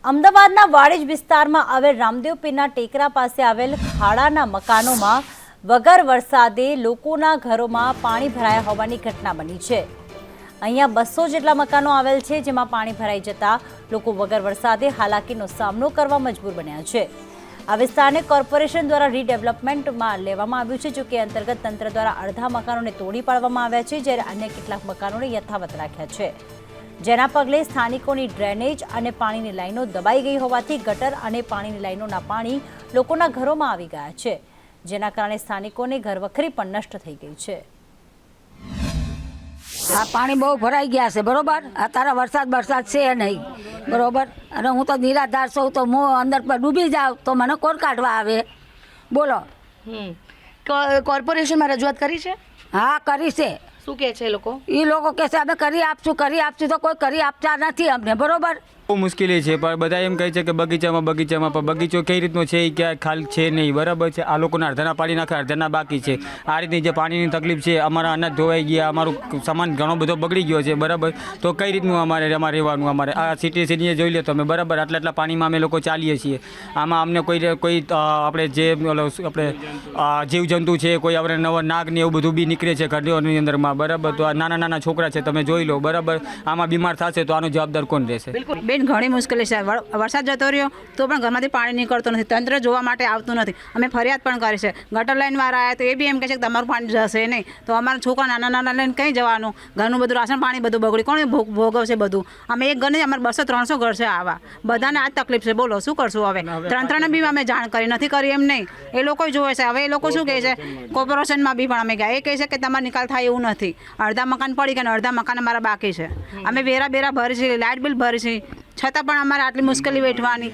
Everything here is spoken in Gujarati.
અમદાવાદના વાડેજ વિસ્તારમાં આવેલ રામદેવ પીરના ટેકરા પાસે આવેલ ખાડાના મકાનોમાં વગર વરસાદે લોકોના ઘરોમાં પાણી ભરાયા હોવાની ઘટના બની છે। અહીંયા 200 જેટલા મકાનો આવેલ છે, જેમાં પાણી ભરાઈ જતા લોકો વગર વરસાદે હાલાકીનો સામનો કરવા મજબૂર બન્યા છે। આ વિસ્તારને કોર્પોરેશન દ્વારા રીડેવલપમેન્ટમાં લેવામાં આવ્યું છે, જો કે અંતર્ગત તંત્ર દ્વારા અડધા મકાનોને તોડી પાડવામાં આવ્યા છે, જ્યારે અન્ય કેટલાક મકાનોને યથાવત રાખ્યા છે, જેના પગલે સ્થાનિકોની ડ્રેનેજ અને પાણીની લાઈનો દબાઈ ગઈ હોવાથી ગટર અને પાણીની લાઈનોના પાણી લોકોના ઘરોમાં આવી ગયા છે, જેના કારણે સ્થાનિકોને ઘરવખરી પણ નષ્ટ થઈ ગઈ છે। આ પાણી બહુ ભરાઈ ગયા છે, બરોબર। અત્યારે વરસાદ છે નહીં, બરોબર। અને હું તો નિરાધાર છું, તો હું અંદર પર ડૂબી જાઉં તો મને કોણ કાઢવા આવે, બોલો। કોર્પોરેશનમાં રજૂઆત કરી છે? હા, કરી છે। શું કહે છે એ લોકો? એ લોકો કહે છે અમે કરી આપશું, તો કોઈ કરી આપતા નથી અમને, બરોબર। બહુ મુશ્કેલી છે, પણ બધા એમ કહે છે કે બગીચામાં પણ બગીચો કઈ રીતનો છે એ ક્યાં ખાલ છે નહીં, બરાબર છે। આ લોકોના અડધાના પાડી નાખે, અડધાના બાકી છે। આ રીતની જે પાણીની તકલીફ છે, અમારા અનાજ ધોવાઈ ગયા, અમારું સામાન ઘણો બધો બગડી ગયો છે, બરાબર। તો કઈ રીતનું અમારે રહેવાનું, અમારે આ સિટીએ જોઈ લો તમે, બરાબર। આટલા પાણીમાં અમે લોકો ચાલીએ છીએ। આમાં અમને કોઈ આપણે જે આપણે જીવજંતુ છે, કોઈ આપણે નવા નાગ ને એવું બધું બી નીકળે છે ઘરની અંદરમાં, બરાબર। તો આ નાના છોકરા છે, તમે જોઈ લો, બરાબર। આમાં બીમાર થશે તો આનો જવાબદાર કોણ રહેશે? બેન, ઘણી મુશ્કેલી છે। વરસાદ જતો રહ્યો તો પણ ઘરમાંથી પાણી નીકળતું નથી, તંત્ર જોવા માટે આવતું નથી। અમે ફરિયાદ પણ કરી છે, ગટર લાઈનવાળા આવ્યા તો એ બી એમ કહે છે કે તમારું પાણી જશે નહીં, તો અમારા છોકરા નાના લઈને કંઈ જવાનું? ઘરનું બધું રાશન પાણી બધું બગડી કોણ ભોગવશે બધું? અમે એક ઘર નહીં, અમારે 200-300 ઘર છે આવા, બધાને આ તકલીફ છે, બોલો શું કરશું હવે? તંત્રને બી અમે જાણ કરી નથી કરી એમ નહીં, એ લોકો જોવે છે। હવે એ લોકો શું કહે છે, કોર્પોરેશનમાં બી પણ અમે ગયા, એ કહે છે કે તમારે નિકાલ થાય એવું નથી, અડધા મકાન પડી ગયા અને અડધા મકાન અમારા બાકી છે। અમે બેરા ભરી છે, લાઇટ બિલ ભરી છે, છતાં પણ અમારે આટલી મુશ્કેલી વેઠવાની।